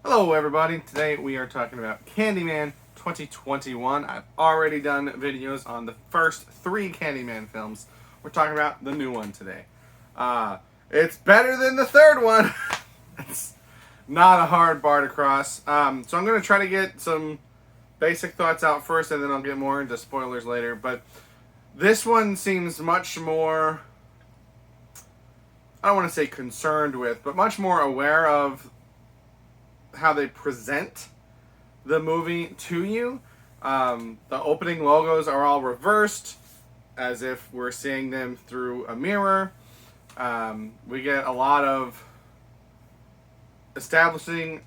Hello everybody, today we are talking about Candyman 2021. I've already done videos on the first three Candyman films. We're talking about the new one today. It's better than the third one. It's not a hard bar to cross. So I'm going to try to get some basic thoughts out first, and then I'll get more into spoilers later. But this one seems much more, I don't want to say concerned with, but much more aware of how they present the movie to you. The opening logos are all reversed, as if we're seeing them through a mirror. We get a lot of establishing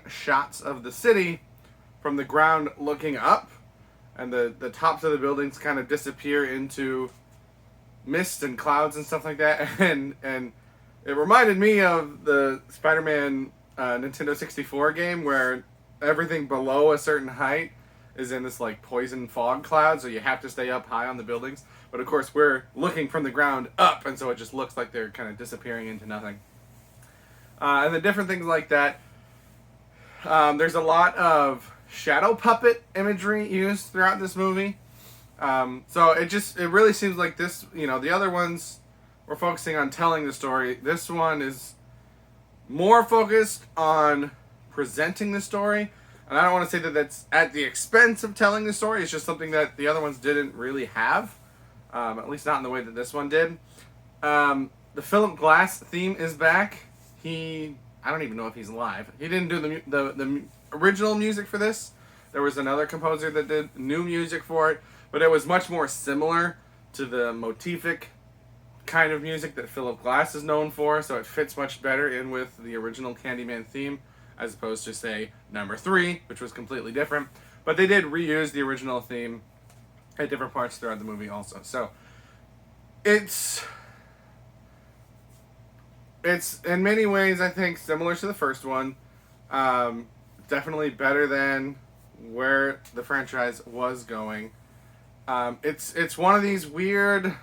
shots of the city from the ground looking up, and the tops of the buildings kind of disappear into mist and clouds and stuff like that. And it reminded me of the Spider-Man Nintendo 64 game where everything below a certain height is in this like poison fog cloud, so you have to stay up high on the buildings. But of course we're looking from the ground up, and so it just looks like they're kind of disappearing into nothing. And the different things like that. There's a lot of shadow puppet imagery used throughout this movie. So it really seems like this, the other ones were focusing on telling the story. This one is more focused on presenting the story, and I don't want to say that that's at the expense of telling the story. It's just something that the other ones didn't really have, at least not in the way that this one did. The Philip Glass theme is back. I don't even know if he's alive. He didn't do the original music for this. There was another composer that did new music for it, but it was much more similar to the motific kind of music that Philip Glass is known for, so it fits much better in with the original Candyman theme, as opposed to, say, number 3, which was completely different. But they did reuse the original theme at different parts throughout the movie also. So it's in many ways, I think, similar to the first one. Definitely better than where the franchise was going. It's one of these weird,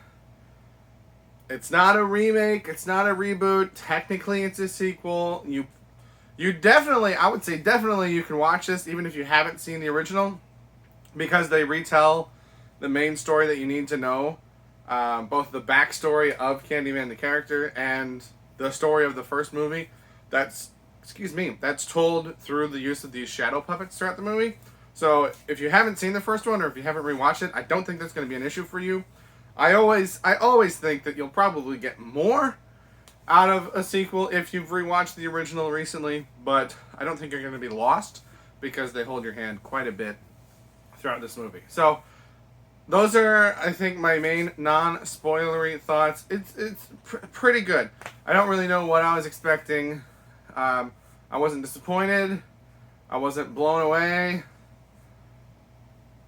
it's not a remake, it's not a reboot, technically it's a sequel. You definitely, I would say definitely you can watch this even if you haven't seen the original, because they retell the main story that you need to know, both the backstory of Candyman the character and the story of the first movie. That's told through the use of these shadow puppets throughout the movie. So if you haven't seen the first one, or if you haven't rewatched it, I don't think that's going to be an issue for you. I always think that you'll probably get more out of a sequel if you've rewatched the original recently, but I don't think you're going to be lost, because they hold your hand quite a bit throughout this movie. So those are, I think, my main non-spoilery thoughts. It's pretty good. I don't really know what I was expecting. I wasn't disappointed. I wasn't blown away.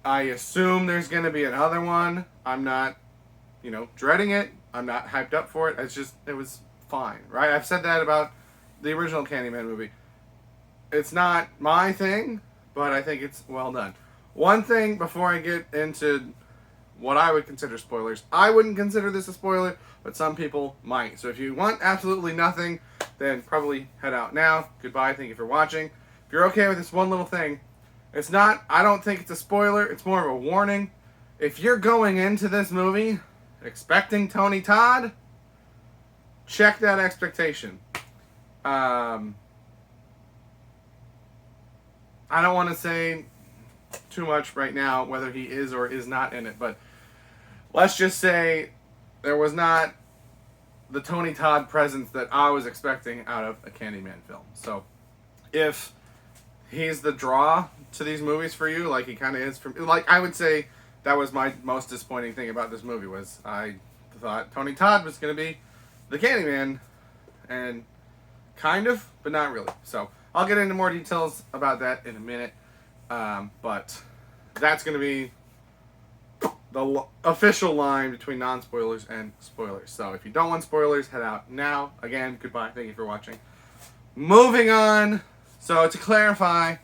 I assume there's going to be another one. I'm not, dreading it. I'm not hyped up for it. It was fine, right? I've said that about the original Candyman movie. It's not my thing, but I think it's well done. One thing before I get into what I would consider spoilers. I wouldn't consider this a spoiler, but some people might. So if you want absolutely nothing, then probably head out now. Goodbye. Thank you for watching. If you're okay with this one little thing, I don't think it's a spoiler. It's more of a warning. If you're going into this movie expecting Tony Todd, check that expectation. I don't want to say too much right now whether he is or is not in it, but let's just say there was not the Tony Todd presence that I was expecting out of a Candyman film. So if he's the draw to these movies for you, like he kind of is for me, like I would say that was my most disappointing thing about this movie, was I thought Tony Todd was going to be the Candyman, and kind of, but not really. So I'll get into more details about that in a minute. But that's going to be the official line between non-spoilers and spoilers. So if you don't want spoilers, head out now. Again, goodbye. Thank you for watching. Moving on. So to clarify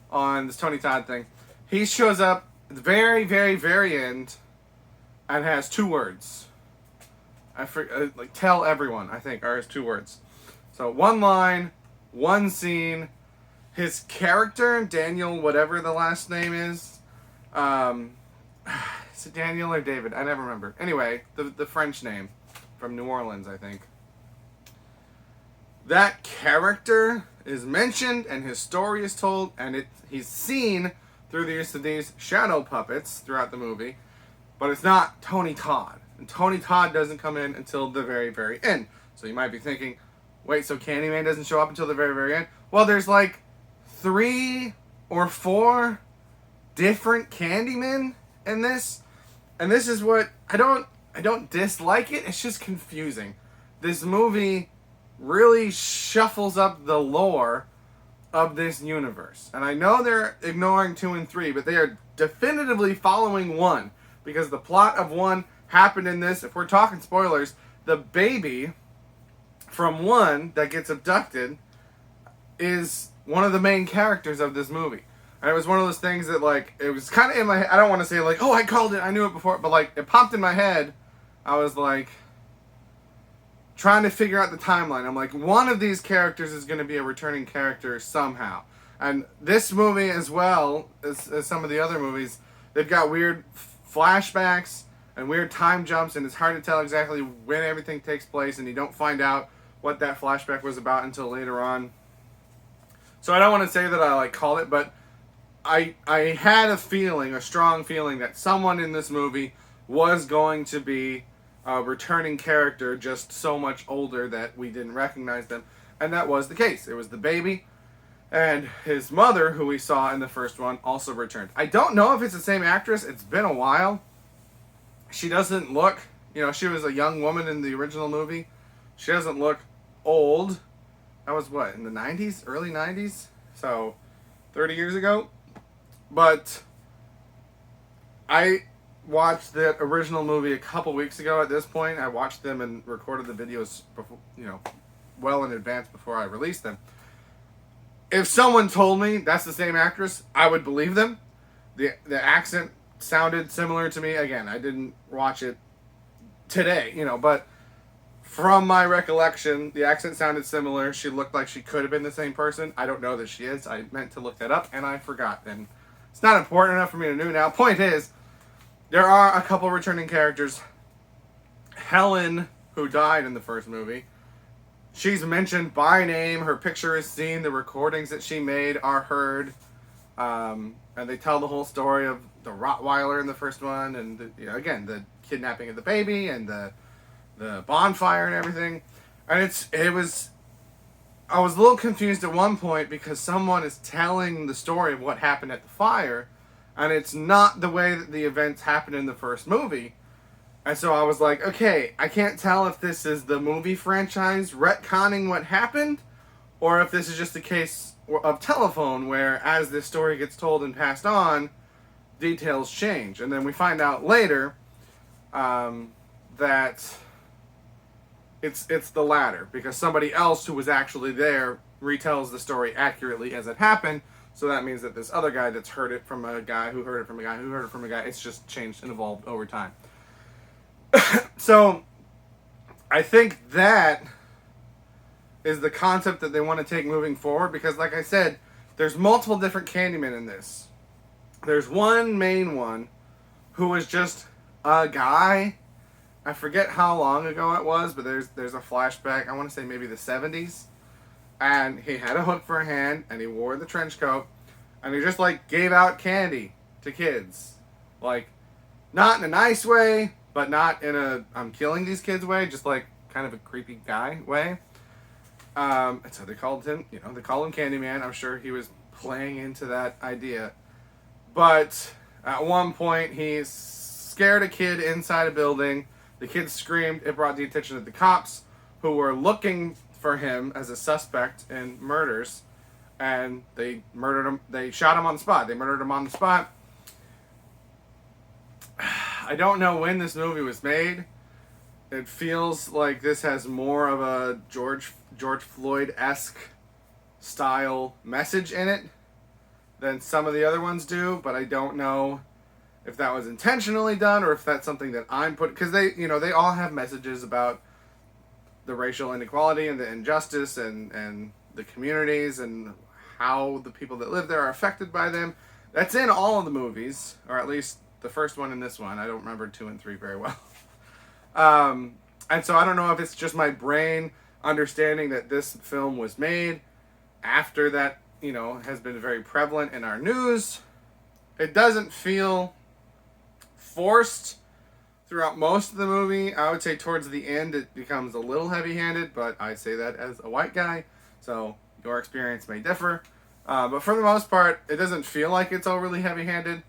on this Tony Todd thing, he shows up at the very, very, very end and has 2 words. Tell everyone, I think, are his 2 words. So one line, one scene, his character, Daniel, whatever the last name is, is it Daniel or David? I never remember. Anyway, the French name from New Orleans, I think. That character is mentioned and his story is told, and he's seen through the use of these shadow puppets throughout the movie, but it's not Tony Todd. And Tony Todd doesn't come in until the very, very end. So you might be thinking, wait, so Candyman doesn't show up until the very, very end? Well, there's like 3 or 4 different Candymen in this. And this is what I don't dislike it. It's just confusing. This movie really shuffles up the lore of this universe. And I know they're ignoring 2 and 3, but they are definitively following 1, because the plot of 1 happened in this. If we're talking spoilers, the baby from 1 that gets abducted is one of the main characters of this movie. And it was one of those things that, like, it was kind of in my head. I don't want to say, like, oh, I called it, I knew it before, but, like, it popped in my head. I was, like, trying to figure out the timeline. I'm like, one of these characters is going to be a returning character somehow. And this movie, as well as some of the other movies, they've got weird flashbacks and weird time jumps, and it's hard to tell exactly when everything takes place, and you don't find out what that flashback was about until later on. So I don't want to say that I, like, called it, but I had a feeling, a strong feeling, that someone in this movie was going to be a returning character, just so much older that we didn't recognize them. And that was the case. It was the baby, and his mother, who we saw in the first one, also returned. I don't know if it's the same actress. It's been a while. She doesn't look, she was a young woman in the original movie. She doesn't look old. That was what, in the 90s? Early 90s? So, 30 years ago? But I watched that original movie a couple weeks ago at this point. I watched them and recorded the videos before, well in advance before I released them. If someone told me that's the same actress, I would believe them. The accent sounded similar to me. Again, I didn't watch it today, but from my recollection, the accent sounded similar. She looked like she could have been the same person. I don't know that she is. I meant to look that up, and I forgot. And it's not important enough for me to know now. Point is, there are a couple returning characters. Helen, who died in the first movie, she's mentioned by name. Her picture is seen. The recordings that she made are heard. And they tell the whole story of the Rottweiler in the first one. And, again, the kidnapping of the baby and the bonfire and everything. And I was a little confused at one point because someone is telling the story of what happened at the fire, and it's not the way that the events happened in the first movie. And so I was like, okay, I can't tell if this is the movie franchise retconning what happened, or if this is just a case of telephone where, as this story gets told and passed on, details change. And then we find out later that it's the latter, because somebody else who was actually there retells the story accurately as it happened. So that means that this other guy that's heard it from a guy who heard it from a guy who heard it from a guy, it's just changed and evolved over time. So I think that is the concept that they want to take moving forward, because like I said, there's multiple different Candymen in this. There's one main one who was just a guy. I forget how long ago it was, but there's a flashback. I want to say maybe the 70s. And he had a hook for a hand, and he wore the trench coat, and he just, like, gave out candy to kids. Like, not in a nice way, but not in a I'm killing these kids way, just, like, kind of a creepy guy way. And so they called him, they call him Candyman. I'm sure he was playing into that idea. But at one point, he scared a kid inside a building. The kid screamed. It brought the attention of the cops, who were looking for him as a suspect in murders, and they murdered him. They shot him on the spot. They murdered him on the spot. I don't know when this movie was made. It feels like this has more of a George Floyd-esque style message in it than some of the other ones do, but I don't know if that was intentionally done or if that's something that I'm because they all have messages about the racial inequality and the injustice and the communities and how the people that live there are affected by them. That's in all of the movies, or at least the first one and this one. I don't remember 2 and 3 very well. And so I don't know if it's just my brain understanding that this film was made after that, has been very prevalent in our news. It doesn't feel forced throughout most of the movie. I would say towards the end it becomes a little heavy-handed, but I say that as a white guy, so your experience may differ. But for the most part, it doesn't feel like it's overly heavy-handed.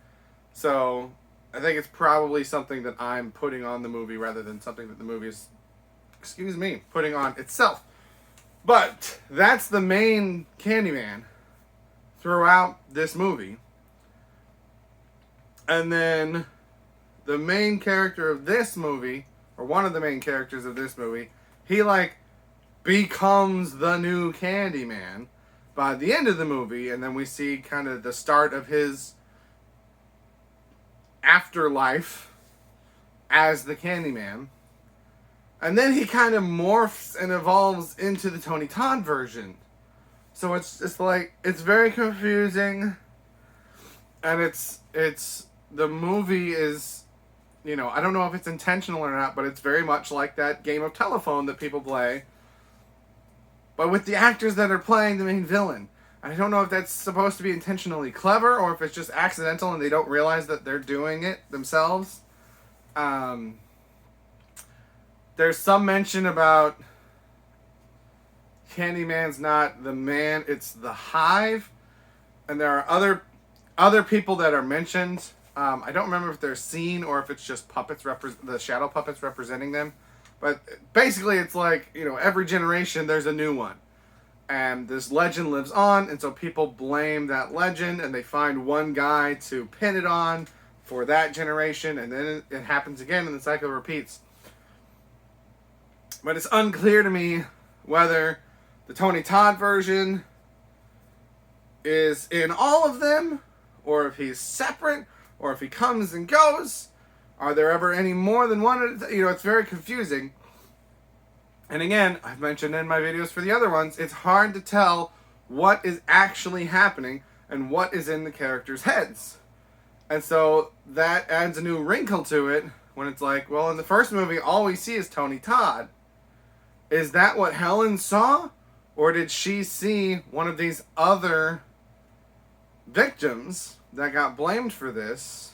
So I think it's probably something that I'm putting on the movie rather than something that the movie is, putting on itself. But that's the main Candyman throughout this movie. And then the main character of this movie, or one of the main characters of this movie, he becomes the new Candyman by the end of the movie, and then we see kind of the start of his afterlife as the Candyman. And then he kind of morphs and evolves into the Tony Todd version. So it's just it's very confusing. And it's the movie is, I don't know if it's intentional or not, but it's very much like that game of telephone that people play, but with the actors that are playing the main villain. And I don't know if that's supposed to be intentionally clever or if it's just accidental and they don't realize that they're doing it themselves. There's some mention about Candyman's not the man, it's the hive. And there are other people that are mentioned. I don't remember if they're seen or if it's just puppets, the shadow puppets representing them. But basically it's every generation there's a new one. And this legend lives on, and so people blame that legend, and they find one guy to pin it on for that generation, and then it happens again, and the cycle repeats. But it's unclear to me whether the Tony Todd version is in all of them, or if he's separate, or if he comes and goes. Are there ever any more than one? It's very confusing. And again, I've mentioned in my videos for the other ones, it's hard to tell what is actually happening and what is in the characters' heads. And so that adds a new wrinkle to it when it's in the first movie, all we see is Tony Todd. Is that what Helen saw? Or did she see one of these other victims that got blamed for this?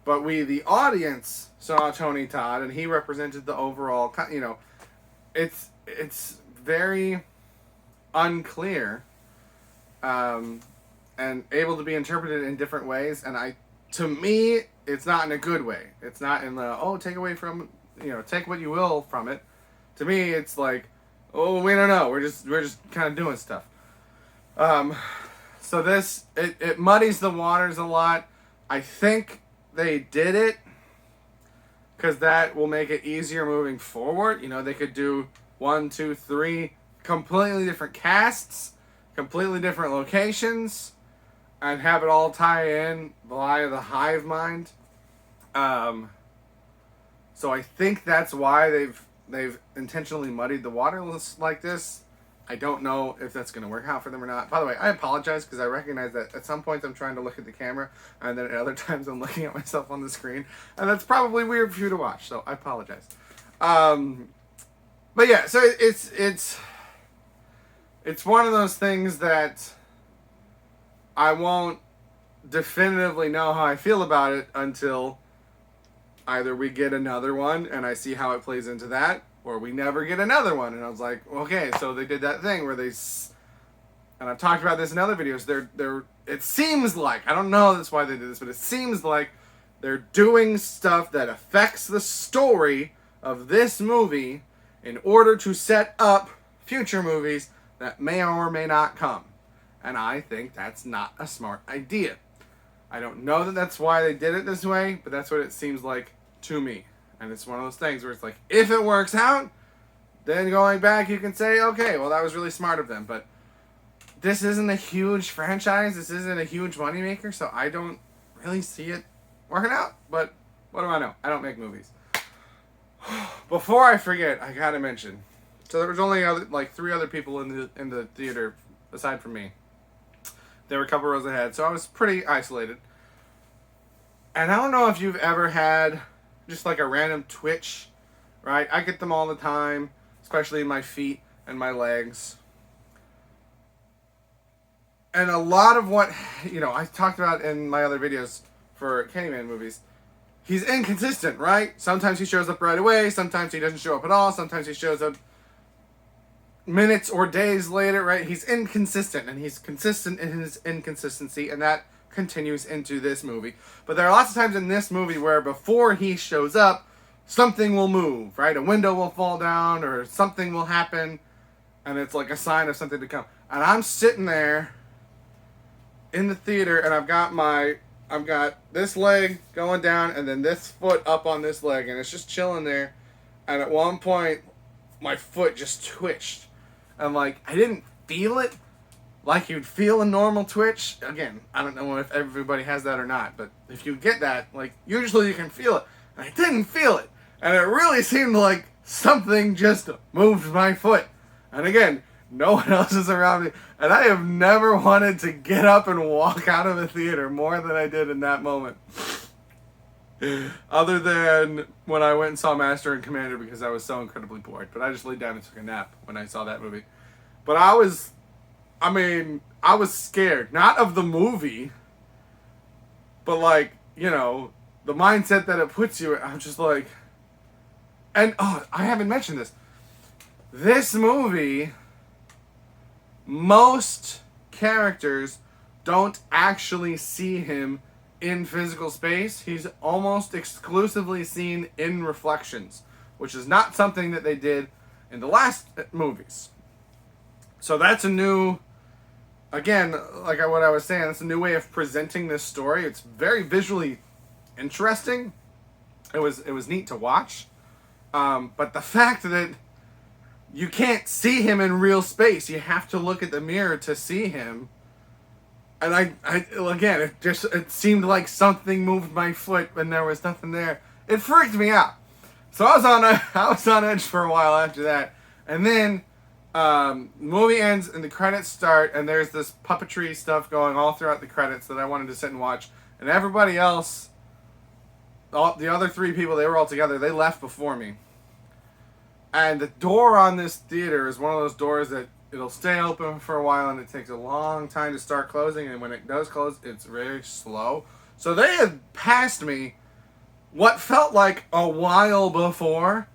But we, the audience, saw Tony Todd, and he represented the overall, It's very unclear and able to be interpreted in different ways. And to me, it's not in a good way. It's not in take away from, take what you will from it. To me, it's we don't know. We're just kind of doing stuff. So this, it muddies the waters a lot. I think they did it because that will make it easier moving forward. They could do 1, 2, 3 completely different casts, completely different locations, and have it all tie in via the hive mind. So I think that's why they've intentionally muddied the water like this. I don't know if that's going to work out for them or not. By the way, I apologize because I recognize that at some points I'm trying to look at the camera and then at other times I'm looking at myself on the screen. And that's probably weird for you to watch, so I apologize. But yeah, so it's one of those things that I won't definitively know how I feel about it until either we get another one and I see how it plays into that, or we never get another one. And I was like, okay, so they did that thing where and I've talked about this in other videos, it seems like, I don't know that's why they did this, but it seems like they're doing stuff that affects the story of this movie in order to set up future movies that may or may not come. And I think that's not a smart idea. I don't know that that's why they did it this way, but that's what it seems like to me. And it's one of those things where it's if it works out, then going back you can say, okay, well that was really smart of them. But this isn't a huge franchise. This isn't a huge moneymaker, so I don't really see it working out. But what do I know? I don't make movies. Before I forget, I gotta mention. So there was only 3 other people in the theater aside from me. They were a couple rows ahead, so I was pretty isolated. And I don't know if you've ever had just like a random twitch, right? I get them all the time, especially in my feet and my legs. And a lot of what, I talked about in my other videos for Candyman movies, he's inconsistent, right? Sometimes he shows up right away, sometimes he doesn't show up at all, sometimes he shows up minutes or days later, right? He's inconsistent, and he's consistent in his inconsistency, and that continues into this movie. But there are lots of times in this movie where before he shows up, something will move, right? A window will fall down, or something will happen, and it's like a sign of something to come. And I'm sitting there in the theater, and I've got this leg going down, and then this foot up on this leg, and it's just chilling there. And at one point, my foot just twitched. And like, I didn't feel it like you'd feel a normal twitch. Again, I don't know if everybody has that or not, but if you get that, like, usually you can feel it. And I didn't feel it. And it really seemed like something just moved my foot. And again, no one else is around me. And I have never wanted to get up and walk out of a theater more than I did in that moment. Other than when I went and saw Master and Commander because I was so incredibly bored. But I just laid down and took a nap when I saw that movie. But I was scared. Not of the movie, but like, the mindset that it puts you in. I'm just like... And, I haven't mentioned this. This movie, most characters don't actually see him in physical space. He's almost exclusively seen in reflections, which is not something that they did in the last movies. So that's a new, again, like what I was saying, it's a new way of presenting this story. It's very visually interesting. It was neat to watch. But the fact that you can't see him in real space, you have to look at the mirror to see him. And I again, it seemed like something moved my foot when there was nothing there. It freaked me out. So I was on edge for a while after that. And then the movie ends and the credits start, and there's this puppetry stuff going all throughout the credits that I wanted to sit and watch. And everybody else, the other three people, they were all together. They left before me. And the door on this theater is one of those doors that it'll stay open for a while, and it takes a long time to start closing, and when it does close, it's very slow. So they had passed me what felt like a while before,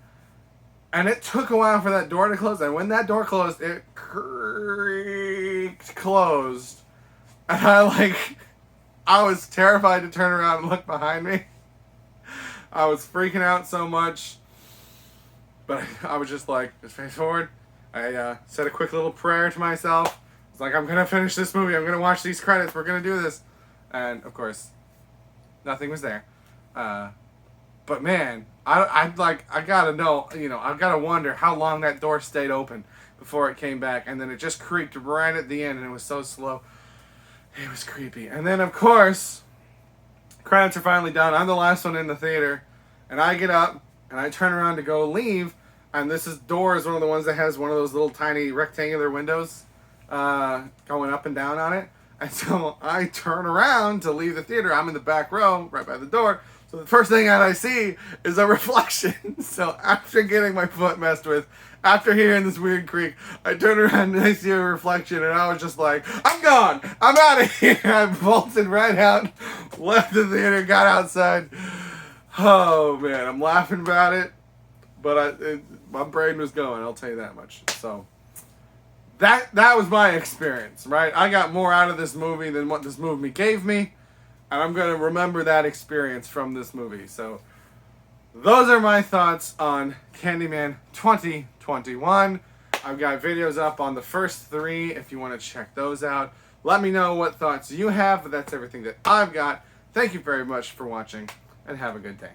and it took a while for that door to close, and when that door closed, it creaked closed. And I was terrified to turn around and look behind me. I was freaking out so much, but I was just like, just face forward. I said a quick little prayer to myself. I was like, I'm going to finish this movie. I'm going to watch these credits. We're going to do this. And, of course, nothing was there. But, man, I got to know, I've got to wonder how long that door stayed open before it came back. And then it just creaked right at the end, and it was so slow. It was creepy. And then, of course, credits are finally done. I'm the last one in the theater. And I get up, and I turn around to go leave. And door is one of the ones that has one of those little tiny rectangular windows going up and down on it. And so I turn around to leave the theater. I'm in the back row, right by the door. So the first thing that I see is a reflection. So after getting my foot messed with, after hearing this weird creak, I turn around and I see a reflection. And I was just like, I'm gone. I'm out of here. I bolted right out, left the theater, got outside. Oh, man, I'm laughing about it. But my brain was going, I'll tell you that much. So that was my experience, right? I got more out of this movie than what this movie gave me. And I'm going to remember that experience from this movie. So those are my thoughts on Candyman 2021. I've got videos up on the first 3 if you want to check those out. Let me know what thoughts you have, but that's everything that I've got. Thank you very much for watching, and have a good day.